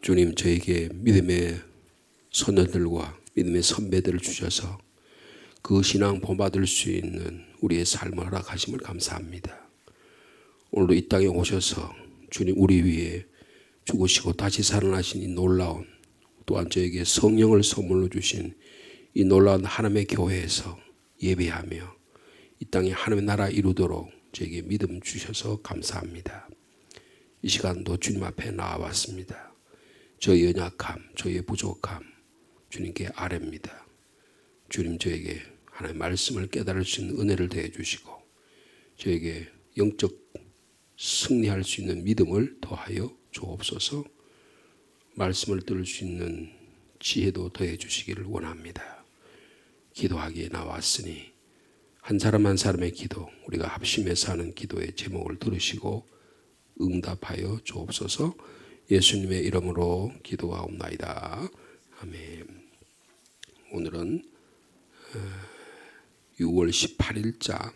주님, 저에게 믿음의 소녀들과 믿음의 선배들을 주셔서 그 신앙 본받을 수 있는 우리의 삶을 허락하심을 감사합니다. 오늘도 이 땅에 오셔서 주님 우리 위해 죽으시고 다시 살아나신 이 놀라운, 또한 저에게 성령을 선물로 주신 이 놀라운 하나님의 교회에서 예배하며 이 땅에 하나님의 나라 이루도록 저에게 믿음 주셔서 감사합니다. 이 시간도 주님 앞에 나와봤습니다. 저의 연약함, 저의 부족함 주님께 아뢰입니다. 주님, 저에게 하나님의 말씀을 깨달을 수 있는 은혜를 더해 주시고 저에게 영적 승리할 수 있는 믿음을 더하여 주옵소서. 말씀을 들을 수 있는 지혜도 더해 주시기를 원합니다. 기도하기에 나왔으니 한 사람 한 사람의 기도, 우리가 합심해서 하는 기도의 제목을 들으시고 응답하여 주옵소서. 예수님의 이름으로 기도하옵나이다. 아멘. 오늘은 6월 18일자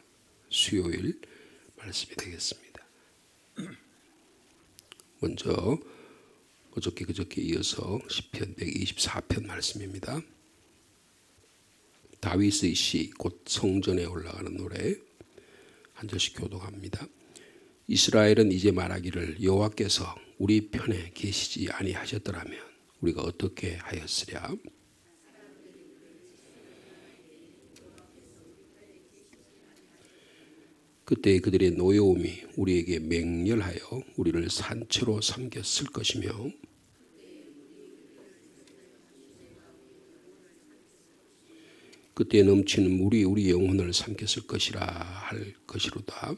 수요일 말씀이 되겠습니다. 먼저 그저께 이어서 시편 124편 말씀입니다. 다윗의 시, 곧 성전에 올라가는 노래 한 절씩 교독합니다. 이스라엘은 이제 말하기를 여호와께서 우리 편에 계시지 아니하셨더라면 우리가 어떻게 하였으랴. 그때 그들의 노여움이 우리에게 맹렬하여 우리를 산채로 삼켰을 것이며 그때 넘치는 물이 우리 영혼을 삼켰을 것이라 할 것이로다.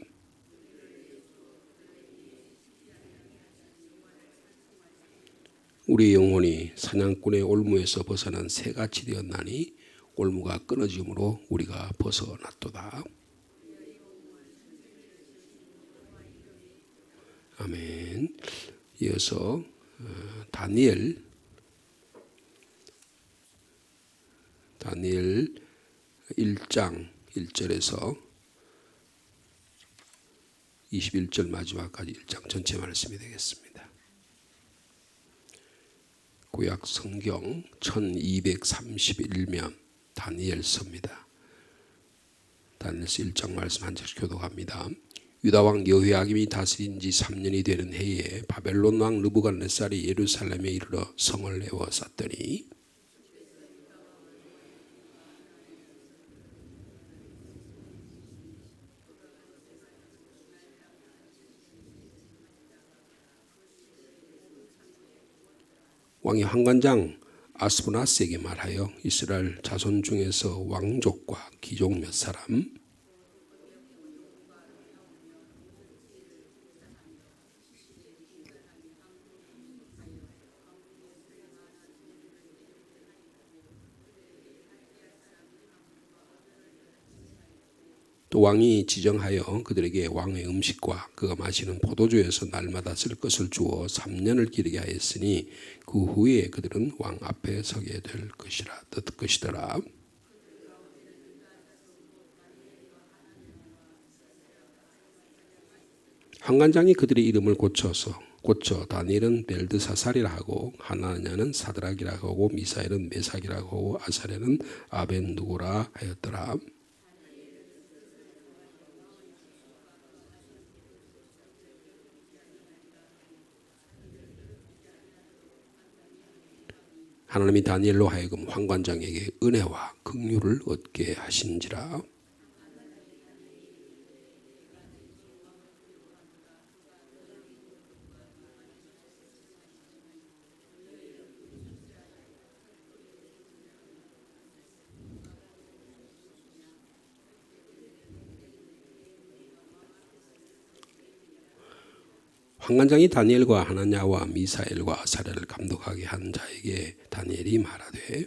우리 영혼이 사냥꾼의 올무에서 벗어난 새같이 되었나니 올무가 끊어짐으로 우리가 벗어났도다. 아멘. 이어서 다니엘 1장 1절에서 21절 마지막까지 1장 전체 말씀이 되겠습니다. 구약 성경 1231면 다니엘서입니다. 다니엘서 1장 말씀 한 절씩 교독합니다. 유다왕 여호야김이 다스린 지 3년이 되는 해에 바벨론 왕 느부갓네살이 예루살렘에 이르러 성을 에워쌌더니 왕이 환관장 아스부나스에게 말하여 이스라엘 자손 중에서 왕족과 귀족 몇 사람 또 왕이 지정하여 그들에게 왕의 음식과 그가 마시는 포도주에서 날마다 쓸 것을 주어 3년을 기르게 하였으니 그 후에 그들은 왕 앞에 서게 될 것이더라. 환관장이 그들의 이름을 고쳐 다니엘은 벨드사살이라 하고 하나냐는 사드락이라 하고 미사엘은 메삭이라 하고 아사랴는 아벤누고라 하였더라. 하나님이 다니엘로 하여금 환관장에게 은혜와 긍휼을 얻게 하신지라. 환관장이 다니엘과 하나냐와 미사엘과 아사랴를 감독하게 한 자에게 다니엘이 말하되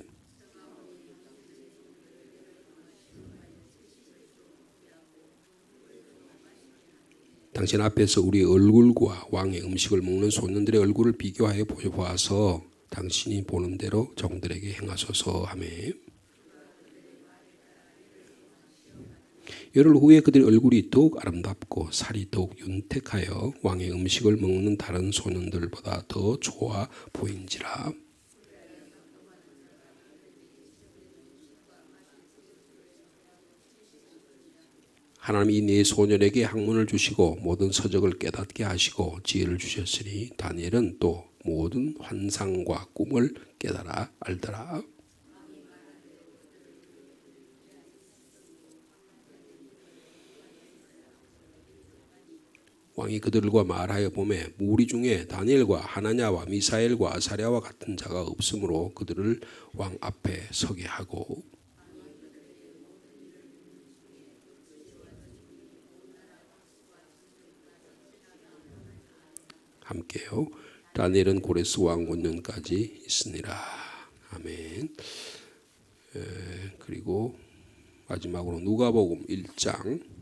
당신 앞에서 우리 얼굴과 왕의 음식을 먹는 소년들의 얼굴을 비교하여 보아서 당신이 보는 대로 정들에게 행하소서 하매 열흘 후에 그들의 얼굴이 더욱 아름답고 살이 더욱 윤택하여 왕의 음식을 먹는 다른 소년들보다 더 좋아 보인지라. 하나님이 네 소년에게 학문을 주시고 모든 서적을 깨닫게 하시고 지혜를 주셨으니 다니엘은 또 모든 환상과 꿈을 깨달아 알더라. 왕이 그들과 말하여 보매 무리 중에 다니엘과 하나냐와 미사엘과 아사랴와 같은 자가 없으므로 그들을 왕 앞에 서게 하고 함께요. 다니엘은 고레스 왕 5년까지 있으니라. 아멘. 그리고 마지막으로 누가복음 1장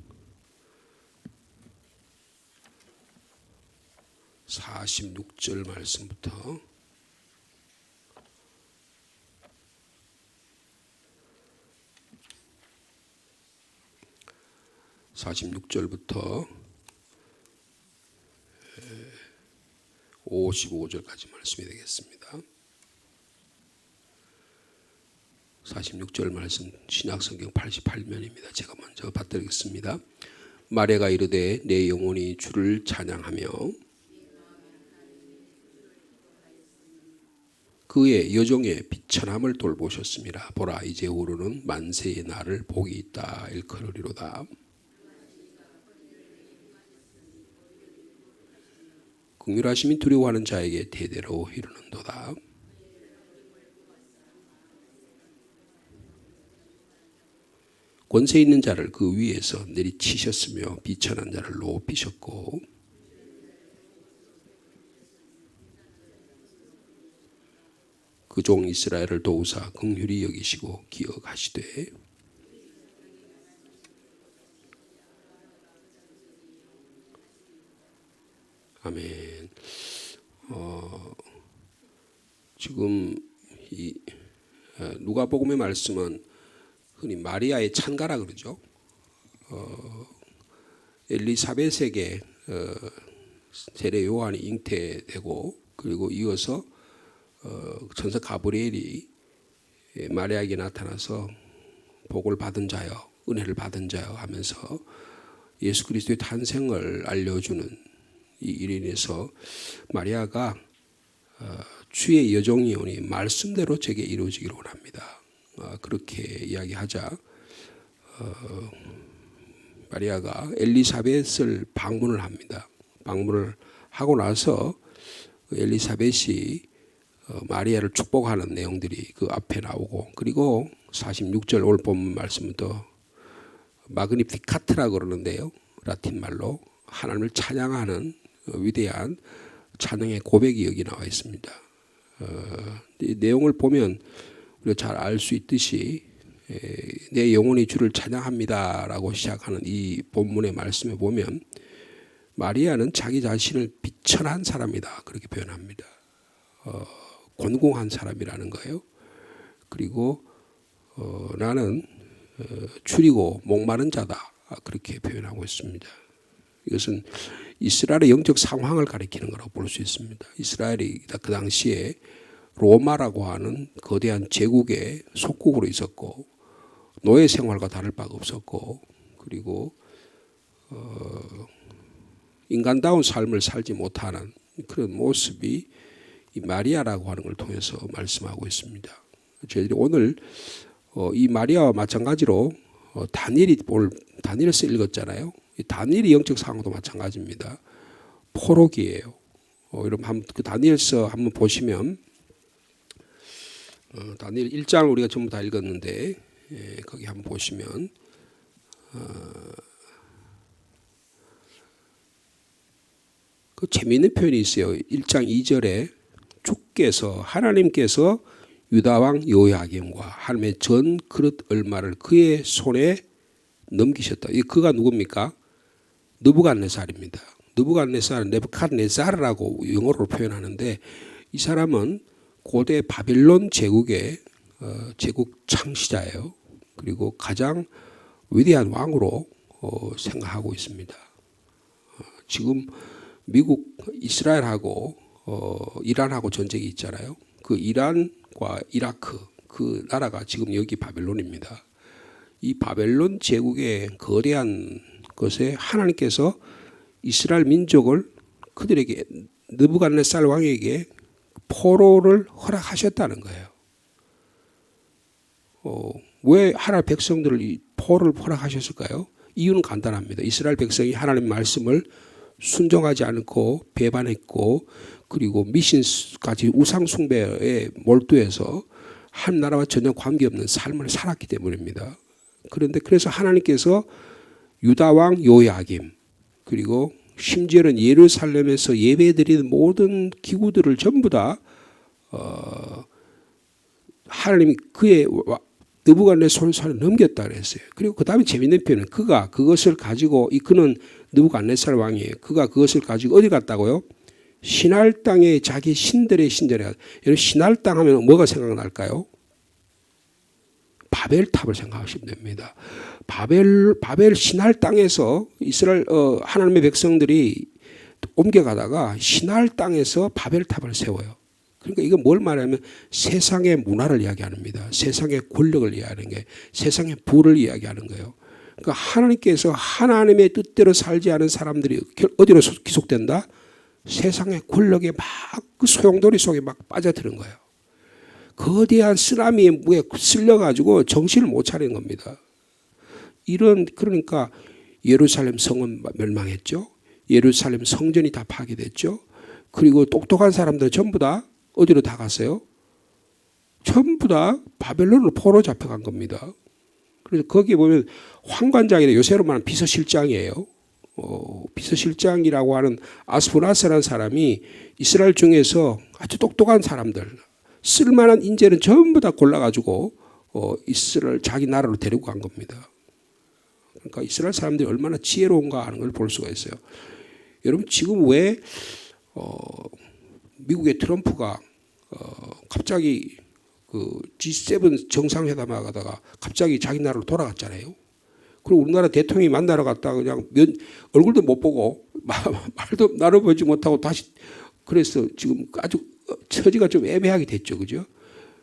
46절 말씀부터 46절부터 55절까지 말씀이 되겠습니다. 46절 말씀 신약성경 88면입니다. 제가 먼저 받드리겠습니다. 마리아가 이르되 내 영혼이 주를 찬양하며 그의 여종의 비천함을 돌보셨습니다. 보라 이제후로는 만세의 날을 복이 있다 일컬으리로다. 긍휼하심이 두려워하는 자에게 대대로 이르는도다. 권세 있는 자를 그 위에서 내리치셨으며 비천한 자를 높이셨고 그 종 이스라엘을 도우사 긍휼히 여기시고 기억하시되 아멘. 지금 이 누가복음의 말씀은 흔히 마리아의 찬가라 그러죠. 엘리사벳에게 세례 요한이 잉태되고 그리고 이어서 천사 가브리엘이 마리아에게 나타나서 복을 받은 자여 은혜를 받은 자여 하면서 예수 그리스도의 탄생을 알려주는 이 일에 인해서 마리아가 주의 여종이오니 말씀대로 제게 이루어지기를 원합니다. 그렇게 이야기하자 마리아가 엘리사벳을 방문을 합니다. 방문을 하고 나서 엘리사벳이 마리아를 축복하는 내용들이 그 앞에 나오고 그리고 46절 오늘 본 말씀부터 마그니피카트라고 그러는데요. 라틴 말로 하나님을 찬양하는 위대한 찬양의 고백이 여기 나와 있습니다. 이 내용을 보면 우리가 잘 알 수 있듯이 내 영혼이 주를 찬양합니다 라고 시작하는 이 본문의 말씀에 보면 마리아는 자기 자신을 비천한 사람이다 그렇게 표현합니다. 곤궁한 사람이라는 거예요. 그리고 나는 추리고 목마른 자다 그렇게 표현하고 있습니다. 이것은 이스라엘의 영적 상황을 가리키는 거라고 볼 수 있습니다. 이스라엘이 그 당시에 로마라고 하는 거대한 제국의 속국으로 있었고 노예 생활과 다를 바가 없었고 그리고 인간다운 삶을 살지 못하는 그런 모습이 이 마리아라고 하는 걸 통해서 말씀하고 있습니다. 저희들이 오늘 이 마리아와 마찬가지로 다니엘서 읽었잖아요. 이 다니엘의 영적 상황도 마찬가지입니다. 포로기예요. 여러분 그 다니엘서 한번 보시면 다니엘 1장을 우리가 전부 다 읽었는데 거기 한번 보시면 그 재미있는 표현이 있어요. 1장 2절에 주께서 하나님께서 유다왕 여호야김과 하나님의 전 그릇 얼마를 그의 손에 넘기셨다. 이 그가 누굽니까? 느부갓네살입니다. 느부갓네살은 네부갓네살이라고 영어로 표현하는데 이 사람은 고대 바빌론 제국의 제국 창시자예요. 그리고 가장 위대한 왕으로 생각하고 있습니다. 지금 미국, 이스라엘하고 이란하고 전쟁이 있잖아요. 그 이란과 이라크 그 나라가 지금 여기 바벨론입니다. 이 바벨론 제국의 거대한 것에 하나님께서 이스라엘 민족을 그들에게 느부갓네살 왕에게 포로를 허락하셨다는 거예요. 왜 하나님 백성들을 이 포로를 허락하셨을까요? 이유는 간단합니다. 이스라엘 백성이 하나님 말씀을 순종하지 않고 배반했고 그리고 미신까지 우상 숭배에 몰두해서 한 나라와 전혀 관계없는 삶을 살았기 때문입니다. 그런데 그래서 하나님께서 유다 왕 요야김 그리고 심지어는 예루살렘에서 예배드리는 모든 기구들을 전부 다 하나님이 그의 느부갓네살 손에 넘겼다 그랬어요. 그리고 그 다음에 재밌는 표현은 그가 그것을 가지고 그는 느부갓네살 왕이에요. 그가 그것을 가지고 어디 갔다고요? 신할 땅에 자기 신들의 신전에. 여러분 신할 땅 하면 뭐가 생각날까요? 바벨탑을 생각하시면 됩니다. 바벨 신할 땅에서 이스라엘 하나님의 백성들이 옮겨가다가 신할 땅에서 바벨탑을 세워요. 그러니까 이거 뭘 말하면 세상의 문화를 이야기합니다. 세상의 권력을 이야기하는 게 세상의 부를 이야기하는 거예요. 그러니까 하나님께서 하나님의 뜻대로 살지 않은 사람들이 어디로 기속된다? 세상의 권력에 막 그 소용돌이 속에 막 빠져드는 거예요. 거대한 쓰나미의 무에 쓸려가지고 정신을 못 차리는 겁니다. 그러니까 예루살렘 성은 멸망했죠. 예루살렘 성전이 다 파괴됐죠. 그리고 똑똑한 사람들 전부 다 어디로 다 갔어요? 전부 다 바벨론으로 포로 잡혀간 겁니다. 그래서 거기에 보면 황관장이래 요새로 말하면 비서실장이에요. 비서실장이라고 하는 아스푸나스라는 사람이 이스라엘 중에서 아주 똑똑한 사람들 쓸만한 인재는 전부 다 골라가지고 이스라엘 자기 나라로 데리고 간 겁니다. 그러니까 이스라엘 사람들이 얼마나 지혜로운가 하는 걸 볼 수가 있어요. 여러분 지금 왜 미국의 트럼프가 갑자기 그 G7 정상회담 하다가 갑자기 자기 나라로 돌아갔잖아요. 그리고 우리나라 대통령이 만나러 갔다가 그냥 얼굴도 못 보고 말도 나눠보지 못하고 다시 그래서 지금 아주 처지가 좀 애매하게 됐죠. 그죠?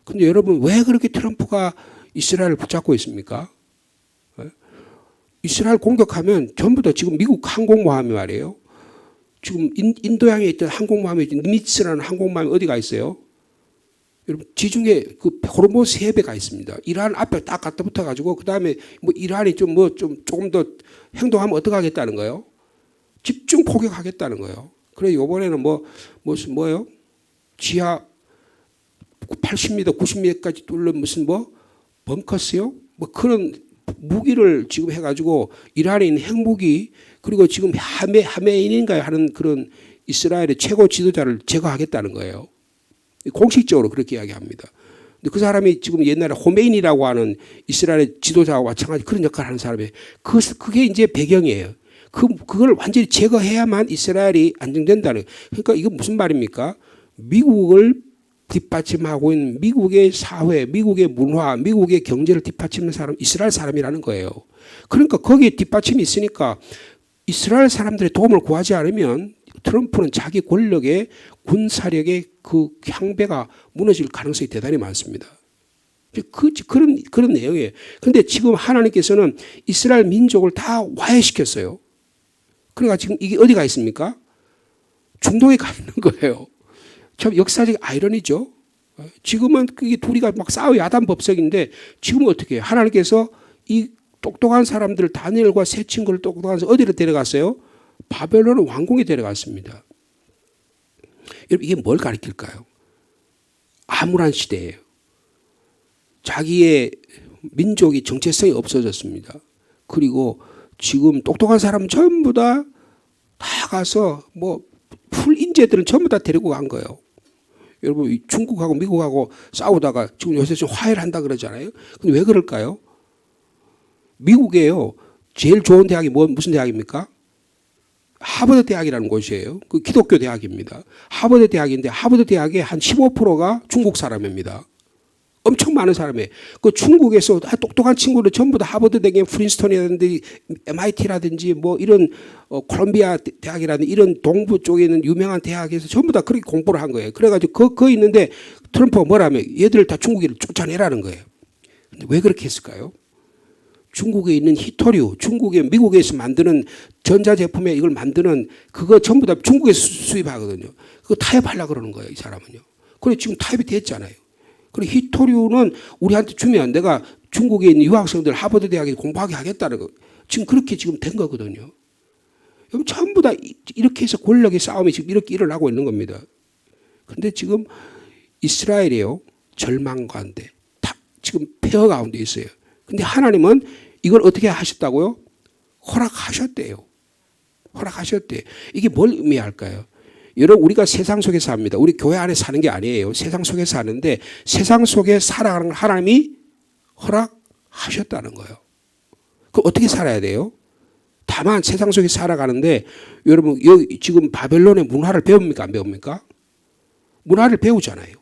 근데 여러분 왜 그렇게 트럼프가 이스라엘을 붙잡고 있습니까? 이스라엘 공격하면 전부 다 지금 미국 항공모함이 말이에요. 지금 인도양에 있던 항공모함에 니미츠라는 항공모함이 어디가 있어요? 여러분 지중해 그 호르몬 3배가 있습니다. 이란 앞에 딱 갖다 붙어가지고 그 다음에 뭐 이란이 좀 조금 더 행동하면 어떻게 하겠다는 거예요? 집중 포격하겠다는 거예요. 그래 이번에는 뭐예요? 지하 80m, 90m까지 뚫는 무슨 벙커스요? 뭐 그런 무기를 지금 해가지고 이란에 있는 핵무기 그리고 지금 하메인인가요 하는 그런 이스라엘의 최고 지도자를 제거하겠다는 거예요. 공식적으로 그렇게 이야기합니다. 근데 그 사람이 지금 옛날에 호메인이라고 하는 이스라엘의 지도자와 마찬가지 그런 역할을 하는 사람이에요. 그게 이제 배경이에요. 그걸 완전히 제거해야만 이스라엘이 안정된다는. 그러니까 이거 무슨 말입니까? 미국을 뒷받침하고 있는 미국의 사회, 미국의 문화, 미국의 경제를 뒷받침하는 사람, 이스라엘 사람이라는 거예요. 그러니까 거기에 뒷받침이 있으니까 이스라엘 사람들의 도움을 구하지 않으면 트럼프는 자기 권력의 군사력의 그 향배가 무너질 가능성이 대단히 많습니다. 그런 내용이에요. 그런데 지금 하나님께서는 이스라엘 민족을 다 와해시켰어요. 그러니까 지금 이게 어디가 있습니까? 중동에 가 있는 거예요. 참 역사적 아이러니죠. 지금은 그게 둘이가 막 싸워 야단법석인데 지금은 어떻게 해요? 하나님께서 이 똑똑한 사람들 다니엘과 세 친구를 똑똑한 사람 어디로 데려갔어요? 바벨론 왕궁에 데려갔습니다. 여러분 이게 뭘 가리킬까요? 암울한 시대예요. 자기의 민족이 정체성이 없어졌습니다. 그리고 지금 똑똑한 사람은 전부 다 가서 풀 인재들은 전부 다 데리고 간 거예요. 여러분 중국하고 미국하고 싸우다가 지금 요새 좀 화해를 한다 그러잖아요. 근데 왜 그럴까요? 미국에요. 제일 좋은 대학이 무슨 대학입니까? 하버드 대학이라는 곳이에요. 그 기독교 대학입니다. 하버드 대학인데 하버드 대학의 한 15%가 중국 사람입니다. 엄청 많은 사람이에요. 그 중국에서 똑똑한 친구들 전부 다 하버드 대학, 프린스턴이라든지 MIT라든지 뭐 이런 콜롬비아 대학이라든지 이런 동부 쪽에 있는 유명한 대학에서 전부 다 그렇게 공부를 한 거예요. 그래가지고 거 있는데 트럼프가 뭐라면 얘들 다 중국인을 쫓아내라는 거예요. 근데 왜 그렇게 했을까요? 중국에 있는 히토류, 미국에서 만드는 전자제품에 이걸 만드는 그거 전부 다 중국에서 수입하거든요. 그거 타협하려고 그러는 거예요, 이 사람은요. 그래 지금 타협이 됐잖아요. 그리고 히토류는 우리한테 주면 내가 중국에 있는 유학생들 하버드 대학에 공부하게 하겠다는 거. 지금 그렇게 지금 된 거거든요. 그럼 전부 다 이렇게 해서 권력의 싸움이 지금 이렇게 일어나고 있는 겁니다. 그런데 지금 이스라엘이요. 절망 가운데 다 지금 폐허 가운데 있어요. 근데 하나님은 이걸 어떻게 하셨다고요? 허락하셨대요. 허락하셨대. 이게 뭘 의미할까요? 여러분 우리가 세상 속에 삽니다. 우리 교회 안에 사는 게 아니에요. 세상 속에 사는데 세상 속에 살아가는 걸 하나님이 허락하셨다는 거예요. 그 어떻게 살아야 돼요? 다만 세상 속에 살아가는데 여러분 여기 지금 바벨론의 문화를 배웁니까? 안 배웁니까? 문화를 배우잖아요.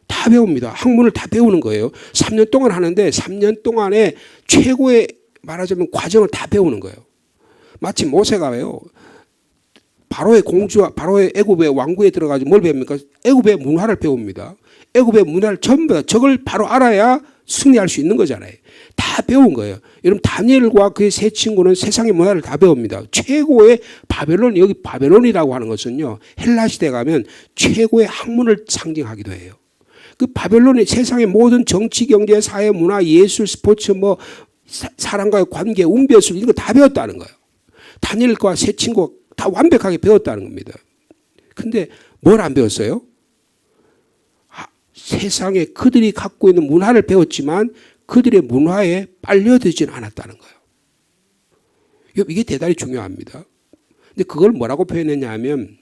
다 배웁니다. 학문을 다 배우는 거예요. 3년 동안 하는데 3년 동안에 최고의 말하자면 과정을 다 배우는 거예요. 마치 모세가요. 바로의 공주와 바로의 애굽의 왕국에 들어가서 뭘 배웁니까? 애굽의 문화를 배웁니다. 애굽의 문화를 전부 다 저걸 바로 알아야 승리할 수 있는 거잖아요. 다 배운 거예요. 여러분 다니엘과 그의 세 친구는 세상의 문화를 다 배웁니다. 최고의 바벨론, 여기 바벨론이라고 하는 것은요. 헬라 시대 가면 최고의 학문을 상징하기도 해요. 그 바벨론의 세상의 모든 정치, 경제, 사회, 문화, 예술, 스포츠, 뭐 사람과의 관계, 운변술 이런 거 다 배웠다는 거예요. 다니엘과 세 친구가 다 완벽하게 배웠다는 겁니다. 근데 뭘 안 배웠어요? 세상에 그들이 갖고 있는 문화를 배웠지만 그들의 문화에 빨려들지는 않았다는 거예요. 이게 대단히 중요합니다. 근데 그걸 뭐라고 표현했냐 하면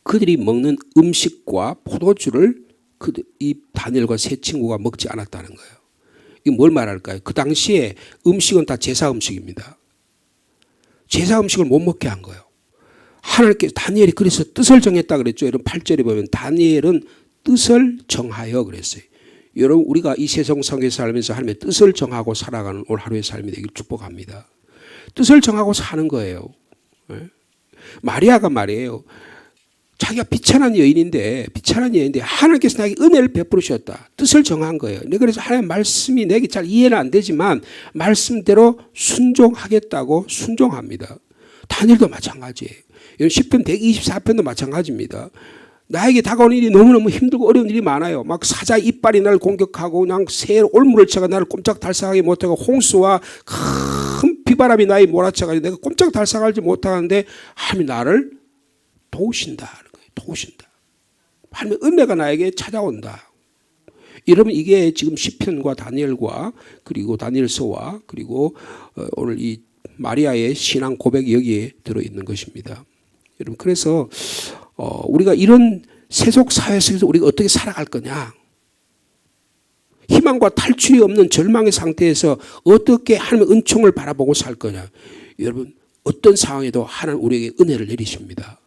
그들이 먹는 음식과 포도주를 이 다니엘과 세 친구가 먹지 않았다는 거예요. 이게 뭘 말할까요? 그 당시에 음식은 다 제사 음식입니다. 제사 음식을 못 먹게 한 거예요. 하나님께서 다니엘이 그래서 뜻을 정했다 그랬죠. 여러분 8절에 보면 다니엘은 뜻을 정하여 그랬어요. 여러분 우리가 이 세상에 살면서 하나님의 뜻을 정하고 살아가는 오늘 하루의 삶이 되기를 축복합니다. 뜻을 정하고 사는 거예요. 마리아가 말이에요. 자기가 비천한 여인인데 하나님께서 나에게 은혜를 베풀으셨다. 뜻을 정한 거예요. 그래서 하나님의 말씀이 내게 잘 이해는 안 되지만 말씀대로 순종하겠다고 순종합니다. 다니엘도 마찬가지예요. 시편 124편도 마찬가지입니다. 나에게 다가오는 일이 너무너무 힘들고 어려운 일이 많아요. 막 사자 이빨이 나를 공격하고 그냥 새 올무를쳐가 나를 꼼짝달싹하게 못하고 홍수와 큰 비바람이 나에 몰아쳐가지고 내가 꼼짝달싹하지 못하는데 하나님이 나를 도우신다. 도우신다. 하나님의 은혜가 나에게 찾아온다. 여러분 이게 지금 시편과 다니엘과 그리고 다니엘서와 그리고 오늘 이 마리아의 신앙 고백이 여기에 들어있는 것입니다. 여러분 그래서 우리가 이런 세속 사회 속에서 우리가 어떻게 살아갈 거냐. 희망과 탈출이 없는 절망의 상태에서 어떻게 하나님의 은총을 바라보고 살 거냐. 여러분 어떤 상황에도 하나님 우리에게 은혜를 내리십니다.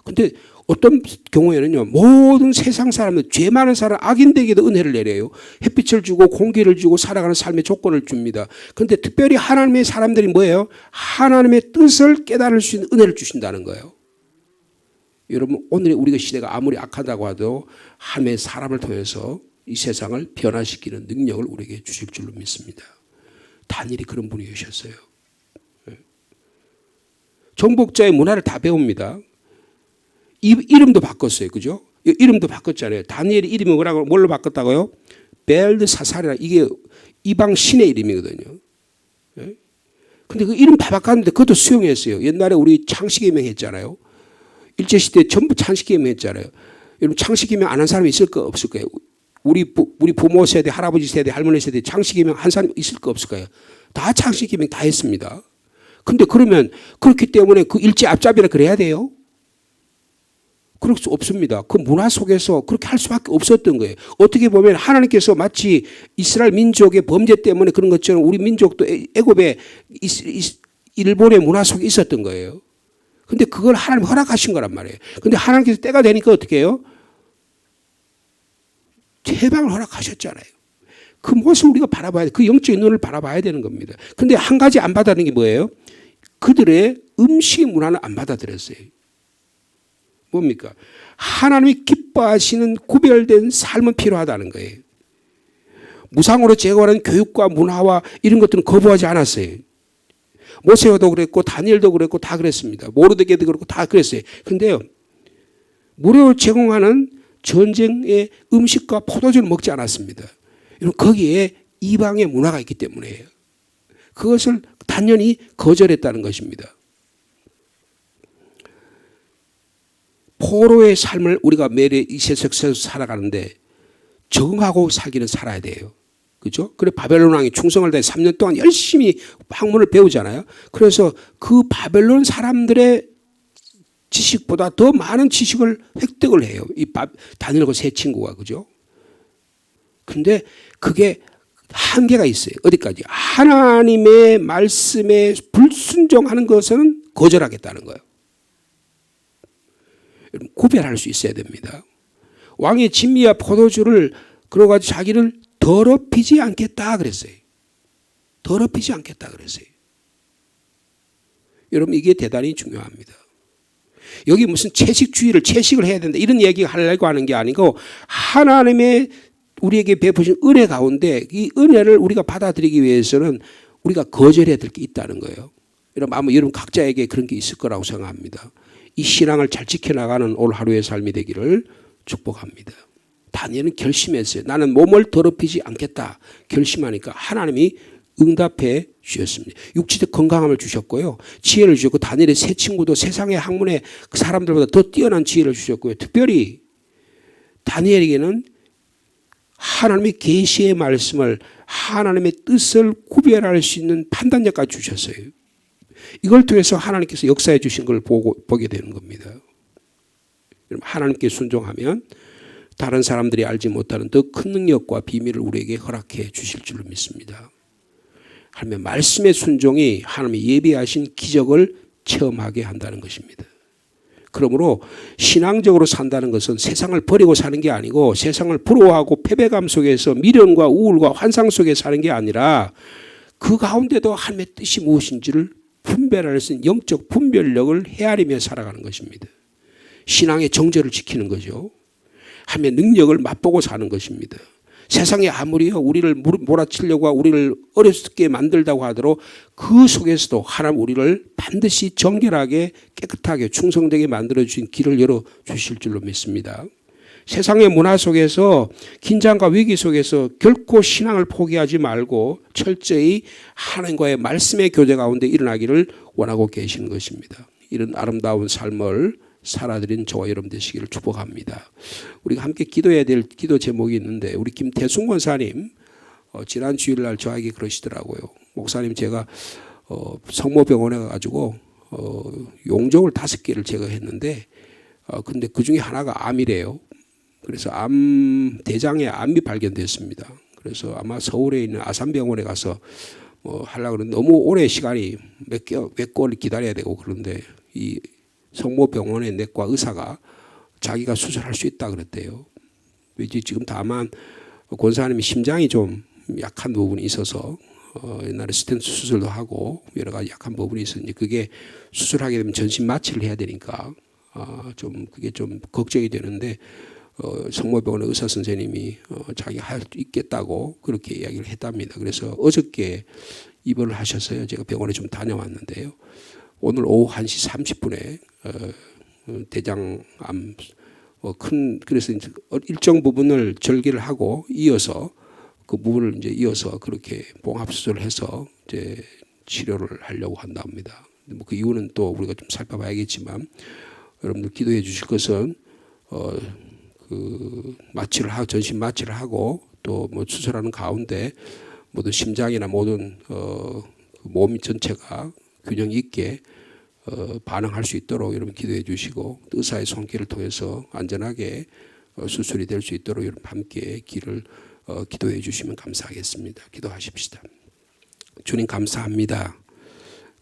그런데 어떤 경우에는요. 모든 세상 사람들 죄 많은 사람 악인들에게도 은혜를 내려요. 햇빛을 주고 공기를 주고 살아가는 삶의 조건을 줍니다. 그런데 특별히 하나님의 사람들이 뭐예요? 하나님의 뜻을 깨달을 수 있는 은혜를 주신다는 거예요. 여러분 오늘의 우리가 시대가 아무리 악하다고 해도 하나님의 사람을 통해서 이 세상을 변화시키는 능력을 우리에게 주실 줄로 믿습니다. 다니엘이 그런 분이셨어요. 정복자의 문화를 다 배웁니다. 이름도 바꿨어요. 그죠? 이름도 바꿨잖아요. 다니엘의 이름이 뭘로 바꿨다고요? 벨드사살이라 이게 이방 신의 이름이거든요. 근데 그 이름 다 바꿨는데 그것도 수용했어요. 옛날에 우리 창세기명 했잖아요. 일제시대 전부 창세기명 했잖아요. 여러분 창세기명 안 한 사람이 있을 거 없을 거예요. 우리 부모 세대, 할아버지 세대, 할머니 세대 창세기명 한 사람이 있을 거 없을 거예요. 다 창세기명 다 했습니다. 근데 그러면 그렇기 때문에 그 일제 앞잡이라 그래야 돼요? 그럴 수 없습니다. 그 문화 속에서 그렇게 할 수밖에 없었던 거예요. 어떻게 보면 하나님께서 마치 이스라엘 민족의 범죄 때문에 그런 것처럼 우리 민족도 애굽의 일본의 문화 속에 있었던 거예요. 근데 그걸 하나님 허락하신 거란 말이에요. 근데 하나님께서 때가 되니까 어떻게 해요? 해방을 허락하셨잖아요. 그 모습을 우리가 바라봐야 돼. 그 영적인 눈을 바라봐야 되는 겁니다. 그런데 한 가지 안 받아들이는 게 뭐예요? 그들의 음식 문화는 안 받아들였어요. 뭡니까? 하나님이 기뻐하시는 구별된 삶은 필요하다는 거예요. 무상으로 제공하는 교육과 문화와 이런 것들은 거부하지 않았어요. 모세도 그랬고 다니엘도 그랬고 다 그랬습니다. 모르드게도 그렇고 다 그랬어요. 그런데요, 무료로 제공하는 전쟁의 음식과 포도주를 먹지 않았습니다. 거기에 이방의 문화가 있기 때문에요. 그것을 단연히 거절했다는 것입니다. 포로의 삶을 우리가 매일 이 세상에서 살아가는데 적응하고 살기는 살아야 돼요. 그죠? 그래 바벨론 왕이 충성을 다해 3년 동안 열심히 학문을 배우잖아요. 그래서 그 바벨론 사람들의 지식보다 더 많은 지식을 획득을 해요. 이 다니엘과 세 친구가. 그죠? 근데 그게 한계가 있어요. 어디까지? 하나님의 말씀에 불순종하는 것은 거절하겠다는 거예요. 구별할 수 있어야 됩니다. 왕의 진미와 포도주를 그러가지고 자기를 더럽히지 않겠다 그랬어요. 더럽히지 않겠다 그랬어요. 여러분 이게 대단히 중요합니다. 여기 무슨 채식을 해야 된다 이런 얘기 하려고 하는 게 아니고 하나님의 우리에게 베푸신 은혜 가운데 이 은혜를 우리가 받아들이기 위해서는 우리가 거절해야 될 게 있다는 거예요. 여러분 아마 여러분 각자에게 그런 게 있을 거라고 생각합니다. 이 신앙을 잘 지켜나가는 오늘 하루의 삶이 되기를 축복합니다. 다니엘은 결심했어요. 나는 몸을 더럽히지 않겠다 결심하니까 하나님이 응답해 주셨습니다. 육체적 건강함을 주셨고요. 지혜를 주셨고 다니엘의 세 친구도 세상의 학문에 그 사람들보다 더 뛰어난 지혜를 주셨고요. 특별히 다니엘에게는 하나님의 계시의 말씀을 하나님의 뜻을 구별할 수 있는 판단력까지 주셨어요. 이걸 통해서 하나님께서 역사해 주신 걸 보게 되는 겁니다. 하나님께 순종하면 다른 사람들이 알지 못하는 더 큰 능력과 비밀을 우리에게 허락해 주실 줄로 믿습니다. 하나님의 말씀의 순종이 하나님이 예비하신 기적을 체험하게 한다는 것입니다. 그러므로 신앙적으로 산다는 것은 세상을 버리고 사는 게 아니고 세상을 부러워하고 패배감 속에서 미련과 우울과 환상 속에 사는 게 아니라 그 가운데도 하나님의 뜻이 무엇인지를 분별할 수 있는 영적 분별력을 헤아리며 살아가는 것입니다. 신앙의 정절을 지키는 거죠. 하나님의 능력을 맛보고 사는 것입니다. 세상에 아무리 우리를 몰아치려고 우리를 어렵게 만들다고 하더라도 그 속에서도 하나님 우리를 반드시 정결하게 깨끗하게 충성되게 만들어주신 길을 열어주실 줄로 믿습니다. 세상의 문화 속에서 긴장과 위기 속에서 결코 신앙을 포기하지 말고 철저히 하나님과의 말씀의 교제 가운데 일어나기를 원하고 계시는 것입니다. 이런 아름다운 삶을 살아드린 저와 여러분 되시기를 축복합니다. 우리가 함께 기도해야 될 기도 제목이 있는데 우리 김태순 권사님 지난 주일날 저에게 그러시더라고요. 목사님 제가 성모병원에 가가지고 용종을 5개를 제거했는데 근데 그중에 하나가 암이래요. 그래서 대장에 암이 발견됐습니다. 그래서 아마 서울에 있는 아산병원에 가서 하려고 그러는데 너무 오래 시간이 몇 개월 기다려야 되고 그런데 이 성모병원의 내과 의사가 자기가 수술할 수 있다 그랬대요. 지금 다만 권사님이 심장이 좀 약한 부분이 있어서 옛날에 스텐트 수술도 하고 여러 가지 약한 부분이 있었는데 그게 수술하게 되면 전신 마취를 해야 되니까 좀 그게 좀 걱정이 되는데 성모병원의 의사 선생님이 자기가 할 수 있겠다고 그렇게 이야기를 했답니다. 그래서 어저께 입원을 하셨어요. 제가 병원에 좀 다녀왔는데요. 오늘 오후 1시 30분에 대장암 그래서 이제 일정 부분을 절개를 하고 이어서 그 부분을 이제 이어서 그렇게 봉합 수술을 해서 이제 치료를 하려고 한답니다. 뭐 그 이유는 또 우리가 좀 살펴봐야겠지만 여러분들 기도해 주실 것은 그 마취를 하고 전신 마취를 하고 또 뭐 수술하는 가운데 모든 심장이나 모든 몸 전체가 균형 있게 반응할 수 있도록 여러분 기도해 주시고 의사의 손길을 통해서 안전하게 수술이 될 수 있도록 여러분 함께 길을 기도해 주시면 감사하겠습니다. 기도하십시다. 주님 감사합니다.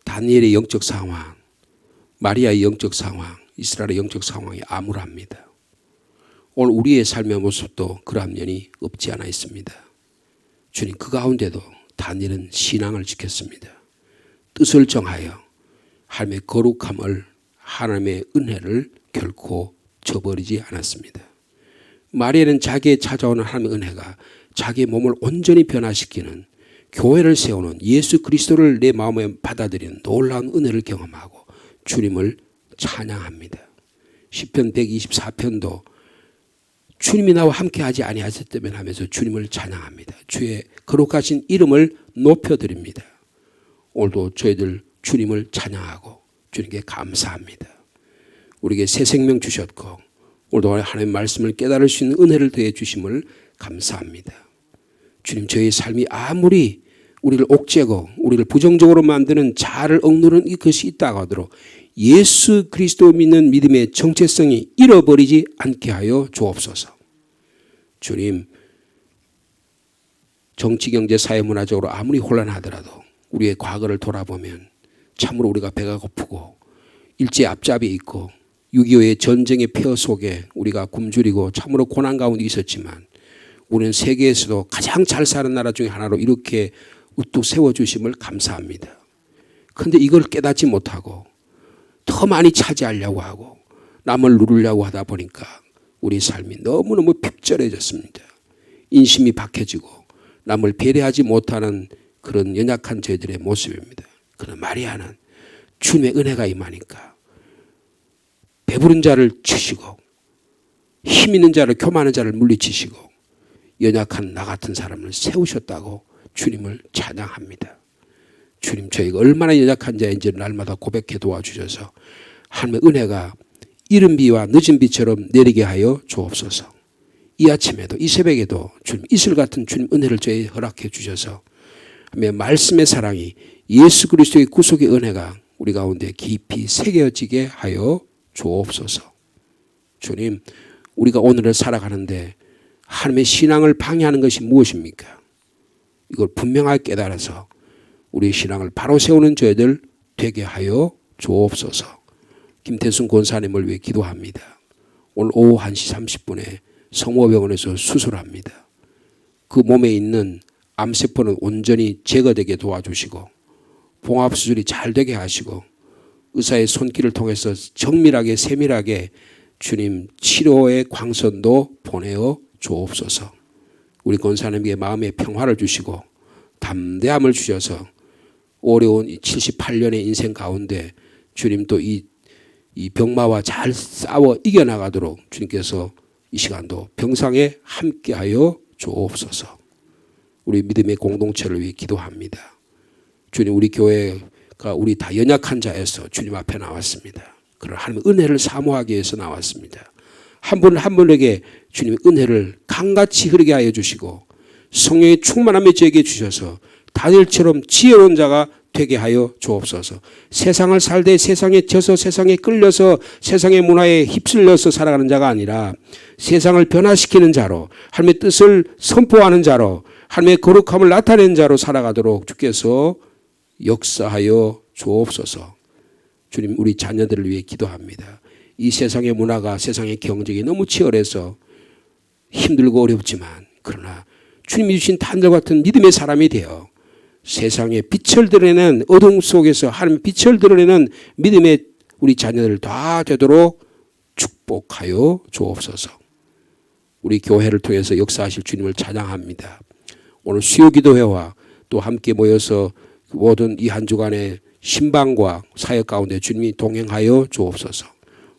다니엘의 영적 상황, 마리아의 영적 상황, 이스라엘의 영적 상황이 암울합니다. 오늘 우리의 삶의 모습도 그러한 면이 없지 않아 있습니다. 주님 그 가운데도 다니엘은 신앙을 지켰습니다. 뜻을 정하여 하나님의 거룩함을, 하나님의 은혜를 결코 저버리지 않았습니다. 마리아는 자기에 찾아오는 하나님의 은혜가 자기의 몸을 온전히 변화시키는, 교회를 세우는, 예수 그리스도를 내 마음에 받아들이는 놀라운 은혜를 경험하고 주님을 찬양합니다. 시편 124편도 주님이 나와 함께하지 아니하셨다면 하면서 주님을 찬양합니다. 주의 거룩하신 이름을 높여드립니다. 오늘도 저희들 주님을 찬양하고 주님께 감사합니다. 우리에게 새 생명 주셨고 오늘도 하나님의 말씀을 깨달을 수 있는 은혜를 더해 주심을 감사합니다. 주님, 저희 삶이 아무리 우리를 옥죄고 우리를 부정적으로 만드는 자아를 억누르는 이것이 있다고 하도록 예수 그리스도 믿는 믿음의 정체성이 잃어버리지 않게 하여 주옵소서. 주님, 정치, 경제, 사회, 문화적으로 아무리 혼란하더라도 우리의 과거를 돌아보면 참으로 우리가 배가 고프고 일제 앞잡이 있고 6.25의 전쟁의 폐허 속에 우리가 굶주리고 참으로 고난 가운데 있었지만 우리는 세계에서도 가장 잘 사는 나라 중에 하나로 이렇게 우뚝 세워주심을 감사합니다. 그런데 이걸 깨닫지 못하고 더 많이 차지하려고 하고 남을 누르려고 하다 보니까 우리 삶이 너무너무 핍절해졌습니다. 인심이 박해지고 남을 배려하지 못하는 그런 연약한 저희들의 모습입니다. 그러나 마리아는 주님의 은혜가 임하니까 배부른 자를 치시고 힘 있는 자를, 교만한 자를 물리치시고 연약한 나 같은 사람을 세우셨다고 주님을 찬양합니다. 주님, 저희가 얼마나 연약한 자인지를 날마다 고백해 도와주셔서 하나님의 은혜가 이른 비와 늦은 비처럼 내리게 하여 주옵소서. 이 아침에도 이 새벽에도 주님 이슬 같은 주님 은혜를 저희 허락해 주셔서 하나님의 말씀의 사랑이, 예수 그리스도의 구속의 은혜가 우리 가운데 깊이 새겨지게 하여 주옵소서. 주님, 우리가 오늘을 살아가는데 하나님의 신앙을 방해하는 것이 무엇입니까? 이걸 분명하게 깨달아서 우리의 신앙을 바로 세우는 저희들 되게 하여 주옵소서. 김태순 권사님을 위해 기도합니다. 오늘 오후 1시 30분에 성모병원에서 수술합니다. 그 몸에 있는 암세포는 온전히 제거되게 도와주시고 봉합수술이 잘 되게 하시고 의사의 손길을 통해서 정밀하게 세밀하게 주님 치료의 광선도 보내어 주옵소서. 우리 권사님에게 마음의 평화를 주시고 담대함을 주셔서 어려운 78년의 인생 가운데 주님 또 이 병마와 잘 싸워 이겨나가도록 주님께서 이 시간도 병상에 함께하여 주옵소서. 우리 믿음의 공동체를 위해 기도합니다. 주님, 우리 교회가 우리 다 연약한 자에서 주님 앞에 나왔습니다. 그런 하나님의 은혜를 사모하기 위해서 나왔습니다. 한 분 한 분에게 주님의 은혜를 강같이 흐르게 하여 주시고 성령의 충만함을 저에게 주셔서 다니엘처럼 지혜로운 자가 되게 하여 주옵소서. 세상을 살되 세상에 져서 세상에 끌려서 세상의 문화에 휩쓸려서 살아가는 자가 아니라 세상을 변화시키는 자로, 하나님의 뜻을 선포하는 자로, 하나님의 거룩함을 나타내는 자로 살아가도록 주께서 역사하여 주옵소서. 주님, 우리 자녀들을 위해 기도합니다. 이 세상의 문화가, 세상의 경쟁이 너무 치열해서 힘들고 어렵지만 그러나 주님이 주신 단들 같은 믿음의 사람이 되어 세상에 빛을 드러내는, 어둠 속에서 하나님의 빛을 드러내는 믿음의 우리 자녀들 다 되도록 축복하여 주옵소서. 우리 교회를 통해서 역사하실 주님을 찬양합니다. 오늘 수요기도회와 또 함께 모여서 모든 이 한 주간의 신방과 사역 가운데 주님이 동행하여 주옵소서.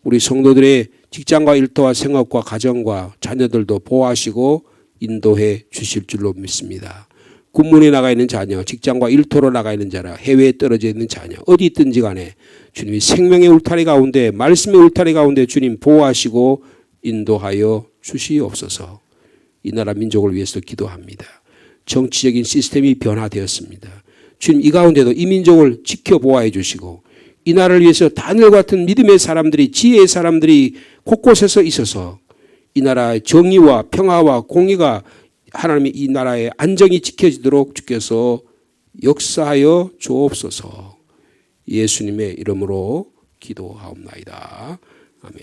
우리 성도들의 직장과 일터와 생업과 가정과 자녀들도 보호하시고 인도해 주실 줄로 믿습니다. 군문에 나가 있는 자녀, 직장과 일터로 나가 있는 자라, 해외에 떨어져 있는 자녀, 어디 있든지 간에 주님이 생명의 울타리 가운데, 말씀의 울타리 가운데 주님 보호하시고 인도하여 주시옵소서. 이 나라 민족을 위해서 기도합니다. 정치적인 시스템이 변화되었습니다. 주님, 이 가운데도 이 민족을 지켜보호해 주시고 이 나라를 위해서 다니엘 같은 믿음의 사람들이, 지혜의 사람들이 곳곳에서 있어서 이 나라의 정의와 평화와 공의가, 하나님의 이 나라의 안정이 지켜지도록 주께서 역사하여 주옵소서. 예수님의 이름으로 기도하옵나이다. 아멘.